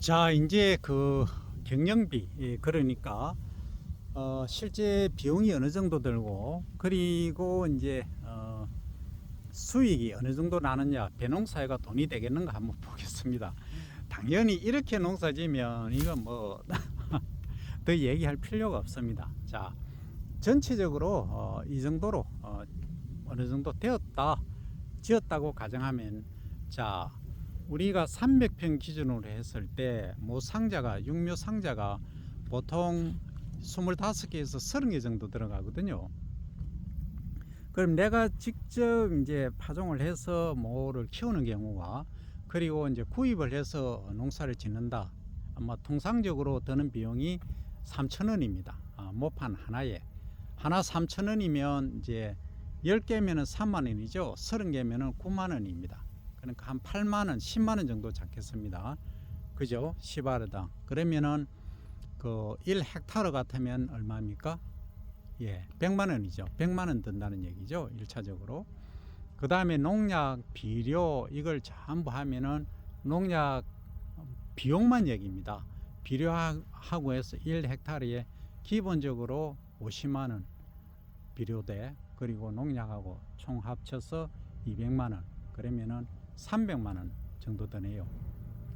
자, 이제 그 경영비, 그러니까 실제 비용이 어느 정도 들고, 그리고 이제 수익이 어느 정도 나느냐, 벼농사가 돈이 되겠는가 한번 보겠습니다. 당연히 이렇게 농사지면 이건 뭐 더 얘기할 필요가 없습니다. 자, 전체적으로 이 정도로 어느 정도 되었다, 지었다고 가정하면, 자, 우리가 300평 기준으로 했을 때 모상자가, 육묘 상자가 보통 25개에서 30개 정도 들어가거든요. 그럼 내가 직접 이제 파종을 해서 모를 키우는 경우와, 그리고 이제 구입을 해서 농사를 짓는다, 아마 통상적으로 드는 비용이 3,000원입니다. 모판 하나에 하나 3,000원이면 이제 10개면은 3만원이죠 30개면은 9만원입니다. 그러니까 한 8만원 10만원 정도 잡겠습니다. 그죠? 10아르당. 그러면은 그 1헥타르 같으면 얼마입니까? 예, 100만원이죠. 100만원 든다는 얘기죠, 1차적으로. 그 다음에 농약, 비료, 이걸 전부 하면은 농약 비용만 얘기입니다. 비료하고 해서 1헥타르에 기본적으로 50만원 비료대, 그리고 농약하고 총 합쳐서 200만원, 그러면은 300만원 정도 드네요.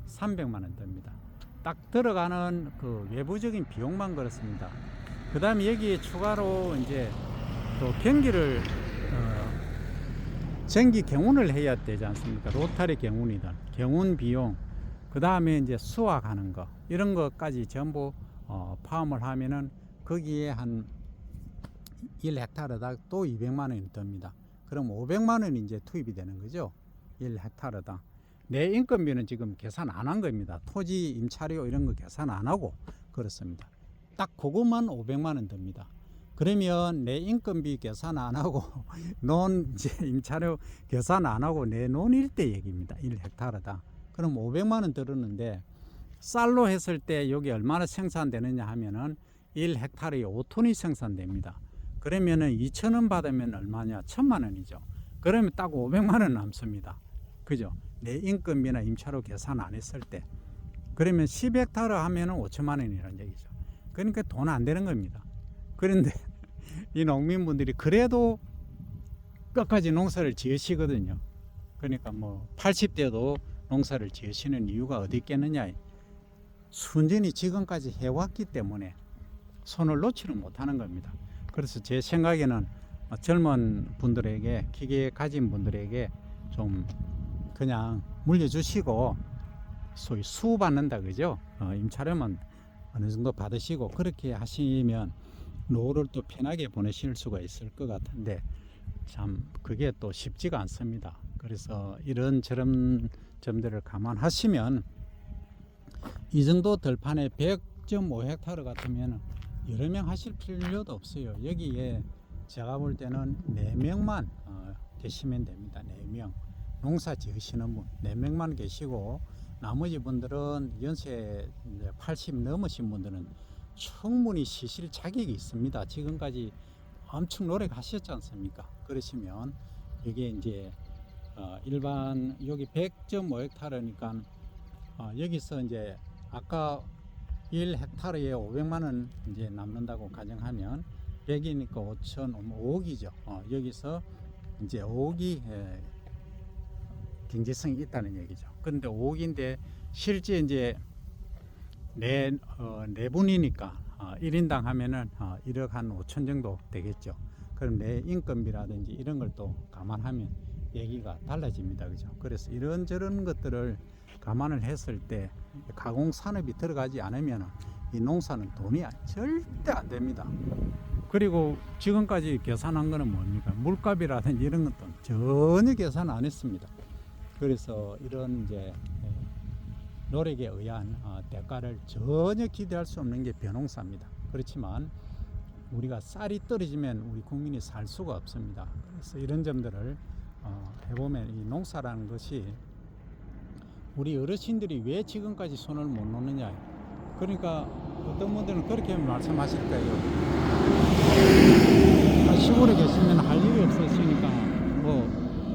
300만원 듭니다. 딱 들어가는 그 외부적인 비용만 그렇습니다. 그 다음에 여기에 추가로 이제 또 경기를 전기 경운을 해야 되지 않습니까? 로타리 경운이든 경운 비용, 그 다음에 이제 수확하는 거, 이런 것까지 전부 포함을 하면은 거기에 한 1헥타르당 또 200만원이 듭니다. 그럼 500만원이 이제 투입이 되는 거죠, 1헥타르당. 내 인건비는 지금 계산 안 한 겁니다. 토지, 임차료 이런 거 계산 안 하고 그렇습니다. 딱 그것만 500만원 듭니다. 그러면 내 인건비 계산 안 하고 논 이제 임차료 계산 안 하고 내 논일 때 얘기입니다. 1헥타르당. 그럼 500만원 들었는데, 쌀로 했을 때 여기 얼마나 생산되느냐 하면은 1헥타르에 5톤이 생산됩니다. 그러면은 2,000원 받으면 얼마냐? 1,000만원이죠. 그러면 딱 500만원 남습니다. 그죠? 내 인건비나 임차료 계산 안 했을 때. 그러면 10헥타르 하면은 5천만원이라는 얘기죠. 그러니까 돈 안 되는 겁니다. 그런데 이 농민분들이 그래도 끝까지 농사를 지으시거든요. 그러니까 뭐 80대도 농사를 지으시는 이유가 어디 있겠느냐? 순전히 지금까지 해왔기 때문에 손을 놓지를 못하는 겁니다. 그래서 제 생각에는 젊은 분들에게, 기계 가진 분들에게 좀 그냥 물려주시고, 소위 수받는다 그죠? 임차료만 어느 정도 받으시고 그렇게 하시면 노후를 또 편하게 보내실 수가 있을 것 같은데, 참 그게 또 쉽지가 않습니다. 그래서 이런저런 점들을 감안하시면 이 정도 들판에 100.5헥타르 같으면 여러 명 하실 필요도 없어요. 여기에 제가 볼 때는 4명만 계시면 됩니다. 4명 농사 지으시는 분 4명만 계시고, 나머지 분들은 연세 80 넘으신 분들은 충분히 쉬실 자격이 있습니다. 지금까지 엄청 노력하셨지 않습니까? 그러시면 여기 이제 일반 여기 100.5헥타르니까 여기서 이제 아까 1헥타르에 500만원 이제 남는다고 가정하면 100이니까 5천, 5억이죠. 여기서 이제 5억이 경제성이 있다는 얘기죠. 그런데 5억인데 실제 이제 네 분이니까 1인당 하면은 1억 한 5천 정도 되겠죠. 그럼 내 인건비라든지 이런 걸 또 감안하면 얘기가 달라집니다. 그죠? 그래서 이런저런 것들을 감안을 했을 때 가공산업이 들어가지 않으면 이 농사는 돈이 절대 안 됩니다. 그리고 지금까지 계산한 거는 뭡니까? 물값이라든지 이런 것도 전혀 계산 안 했습니다. 그래서 이런 이제 노력에 의한 대가를 전혀 기대할 수 없는 게 벼농사입니다. 그렇지만 우리가 쌀이 떨어지면 우리 국민이 살 수가 없습니다. 그래서 이런 점들을 해보면 이 농사라는 것이, 우리 어르신들이 왜 지금까지 손을 못 놓느냐, 그러니까 어떤 분들은 그렇게 말씀하실 거예요. 시골에 계시면 할 일이 없으시니까 뭐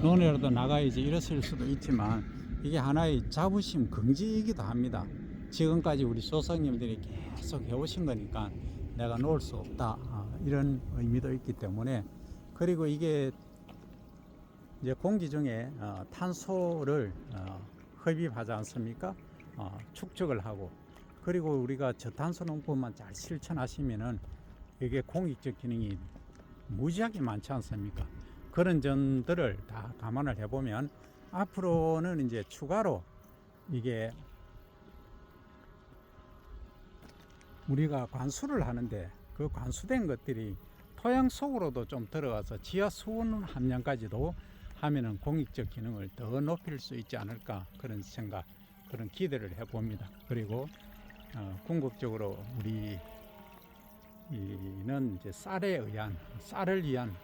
논에라도 나가야지 이랬을 수도 있지만, 이게 하나의 자부심, 긍지이기도 합니다. 지금까지 우리 조상님들이 계속 해오신 거니까 내가 놓을 수 없다, 이런 의미도 있기 때문에. 그리고 이게 이제 공기 중에 탄소를 흡입하지 않습니까? 축적을 하고, 그리고 우리가 저탄소 농법만 잘 실천하시면은 이게 공익적 기능이 무지하게 많지 않습니까? 그런 점들을 다 감안을 해보면 앞으로는 이제 추가로 이게 우리가 관수를 하는데 그 관수된 것들이 토양 속으로도 좀 들어가서 지하 수온 함량까지도 하면은 공익적 기능을 더 높일 수 있지 않을까, 그런 생각, 그런 기대를 해봅니다. 그리고 궁극적으로 우리는 이제 쌀을 위한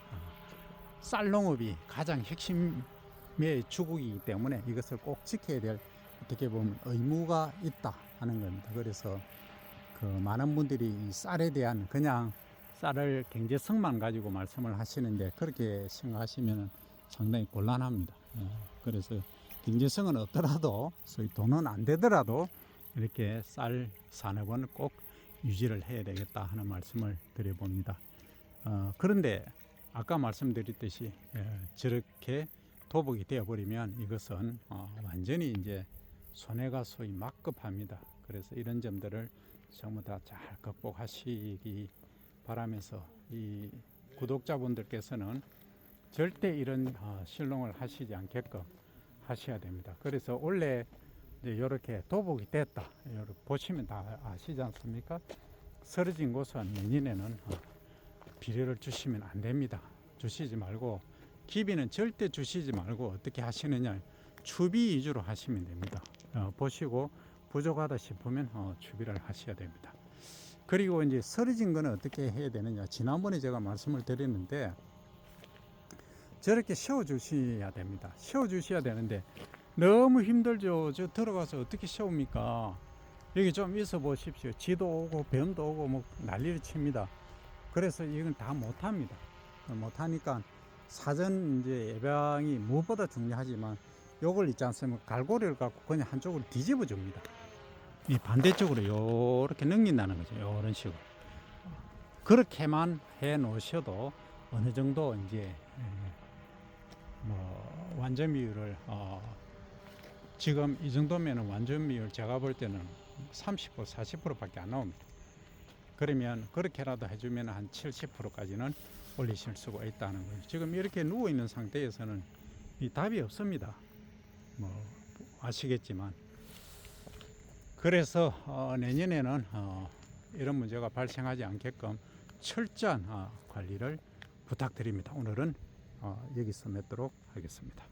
쌀 농업이 가장 핵심의 주국이기 때문에 이것을 꼭 지켜야 될, 어떻게 보면 의무가 있다 하는 겁니다. 그래서 그 많은 분들이 이 쌀에 대한 그냥 쌀을 경제성만 가지고 말씀을 하시는데, 그렇게 생각하시면 상당히 곤란합니다. 그래서 경제성은 없더라도, 소위 돈은 안 되더라도 이렇게 쌀 산업은 꼭 유지를 해야 되겠다 하는 말씀을 드려봅니다. 그런데 아까 말씀드렸듯이 저렇게 도복이 되어버리면 이것은 완전히 이제 손해가 소위 막급합니다. 그래서 이런 점들을 전부 다 잘 극복하시기 바라면서, 이 구독자분들께서는 절대 이런 실농을 하시지 않게끔 하셔야 됩니다. 그래서 원래 이렇게 도복이 됐다, 이렇게 보시면 다 아시지 않습니까? 쓰러진 곳은 내년에는 비료를 주시면 안 됩니다. 주시지 말고, 기비는 절대 주시지 말고 어떻게 하시느냐, 추비 위주로 하시면 됩니다. 보시고 부족하다 싶으면 추비를 하셔야 됩니다. 그리고 이제 쓰러진 거는 어떻게 해야 되느냐, 지난번에 제가 말씀을 드렸는데 저렇게 세워 주셔야 됩니다. 세워 주셔야 되는데 너무 힘들죠. 저 들어가서 어떻게 세웁니까? 여기 좀 있어 보십시오. 지도 오고 뱀도 오고 뭐 난리를 칩니다. 그래서 이건 다 못합니다. 못하니까 사전 이제 예방이 무엇보다 중요하지만, 요걸 있지 않습니까? 갈고리를 갖고 그냥 한쪽으로 뒤집어 줍니다. 이 반대쪽으로 요렇게 넘긴다는 거죠. 요런 식으로. 그렇게만 해 놓으셔도 어느 정도 이제 뭐 완전 비율을 지금 이 정도면은 완전 비율 제가 볼 때는 30% 40%밖에 안 나옵니다. 그러면 그렇게라도 해주면 한 70%까지는 올리실 수가 있다는 거예요. 지금 이렇게 누워 있는 상태에서는 이 답이 없습니다. 뭐 아시겠지만. 그래서 내년에는 이런 문제가 발생하지 않게끔 철저한 관리를 부탁드립니다. 오늘은 여기서 맺도록 하겠습니다.